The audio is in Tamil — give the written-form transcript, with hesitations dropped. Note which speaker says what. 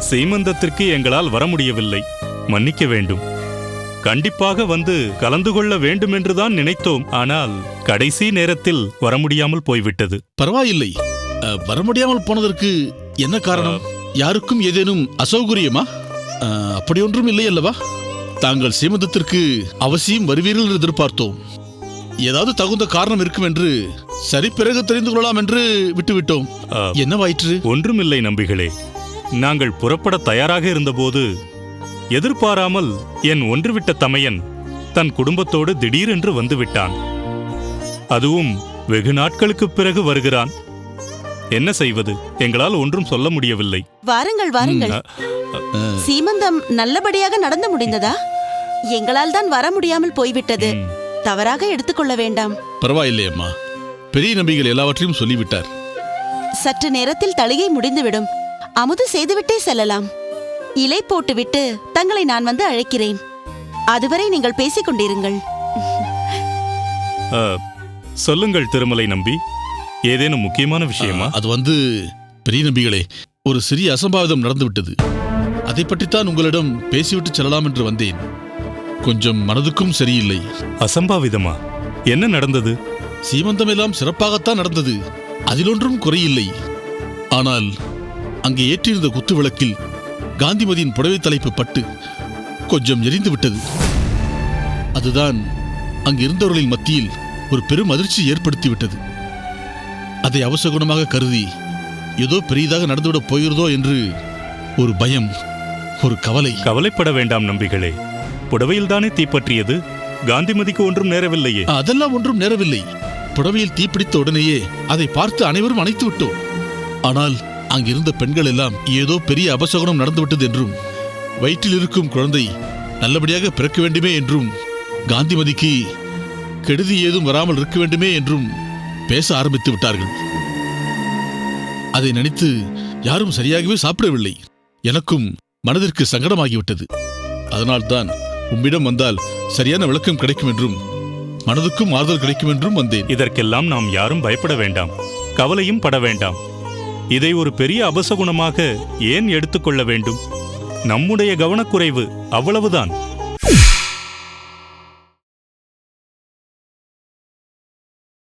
Speaker 1: சீமந்தத்திற்கு எங்களால் வர முடியவில்லை, மன்னிக்க வேண்டும். கண்டிப்பாக வந்து கலந்து கொள்ள வேண்டுமென்றுதான் நினைத்தோம். ஆனால் கடைசி நேரத்தில் வர முடியாமல் போய்விட்டது.
Speaker 2: பரவாயில்லை. வர முடியாமல் போனதற்கு என்ன காரணம்? யாருக்கும் ஏதேனும் அசௌகரியமா? அப்படியொன்றும் இல்லை அல்லவா? தாங்கள் சீமந்தத்திற்கு அவசியம் வருவீர்கள் என்று எதிர்பார்த்தோம். ஏதாவது தகுந்த காரணம் இருக்கும் என்று சரி பிறகு தெரிந்து கொள்ளலாம் என்று விட்டுவிட்டோம். என்னவாயிற்று?
Speaker 1: ஒன்றுமில்லை நம்பிகளே. நாங்கள் புறப்பட தயாராக இருந்தபோது எதிர்பாராமல் என் ஒன்றுவிட்ட தமையன் தன் குடும்பத்தோடு திடீரென்று வந்துவிட்டான். அதுவும் வெகு நாட்களுக்கு பிறகு வருகிறான். என்ன செய்வது? எங்களால் ஒன்றும் சொல்ல முடியவில்லை.
Speaker 3: வாருங்கள் வாருங்கள். சீமந்தம் நல்லபடியாக நடந்து முடிந்ததா? எங்களால் தான் வர முடியாமல் போய்விட்டது. தவறாக எடுத்துக்கொள்ள வேண்டாம்.
Speaker 2: பரவாயில்லை அம்மா. பெரிய நம்பிகள் எல்லாவற்றையும் சொல்லிவிட்டார்.
Speaker 3: சற்று நேரத்தில் தளிகை முடிந்துவிடும். அமுது செய்துவிட்டே செல்லலாம். இலை போட்டுவிட்டு தங்களை நான் வந்து அழைக்கிறேன். அதுவரை நீங்கள் பேசிக் கொண்டிருங்கள்.
Speaker 1: சொல்லுங்கள் திருமலை நம்பி, ஏதேனும் முக்கியமான விஷயமா?
Speaker 2: அது பெரிய நம்பிகளே, ஒரு சிறிய அசம்பாவிதம் நடந்துவிட்டது. அதை பற்றித்தான் உங்களிடம் பேசிவிட்டு செல்லலாம் என்று வந்தேன். கொஞ்சம் மனதுக்கும் சரியில்லை.
Speaker 1: அசம்பாவிதமா? என்ன நடந்தது?
Speaker 2: சீமந்தம் எல்லாம் சிறப்பாகத்தான் நடந்தது, அதிலொன்றும் குறையில்லை. ஆனால் அங்கே ஏற்றிருந்த குத்து விளக்கில் காந்திமதியின் புடவை தலைப்பு பட்டு கொஞ்சம் எரிந்து விட்டது. அதுதான் அங்கிருந்தவர்களின் மத்தியில் ஒரு பெரும் அதிர்ச்சி ஏற்படுத்திவிட்டது. அதை அவசகுணமாக கருதி ஏதோ பெரியதாக நடந்துவிடப் போகிறதோ என்று ஒரு பயம், ஒரு கவலை.
Speaker 1: கவலைப்பட வேண்டாம் நம்பிகளே. புடவையில் தானே தீப்பற்றியது. காந்திமதிக்கு ஒன்றும் நேரவில்லையே.
Speaker 2: அதெல்லாம் ஒன்றும் நேரவில்லை. புடவையில் தீப்பிடித்த உடனேயே அதை பார்த்து அனைவரும் அணைத்து விட்டோம். ஆனால் அங்கிருந்த பெண்கள் எல்லாம் ஏதோ பெரிய அபசகுணம் நடந்துவிட்டது என்றும், வயிற்றில் இருக்கும் குழந்தை நல்லபடியாக பிறக்க வேண்டுமே என்றும், காந்திமதிக்கு கெடுதி ஏதும் வராமல் இருக்க வேண்டுமே என்றும் பேச ஆரம்பித்து விட்டார்கள். அதை நினைத்து யாரும் சரியாகவே சாப்பிடவில்லை. எனக்கும் மனதிற்கு சங்கடமாகிவிட்டது. அதனால்தான் உம்மிடம் வந்தால் சரியான விளக்கம் கிடைக்கும் என்றும் மனதுக்கும் ஆறுதல் கிடைக்கும் என்றும் வந்தேன்.
Speaker 1: இதற்கெல்லாம் நாம் யாரும் பயப்பட வேண்டாம், கவலையும் பட வேண்டாம். இதை ஒரு பெரிய அபசகுணமாக ஏன் எடுத்துக்கொள்ள வேண்டும்? நம்முடைய கவனக்குறைவு, அவ்வளவுதான்.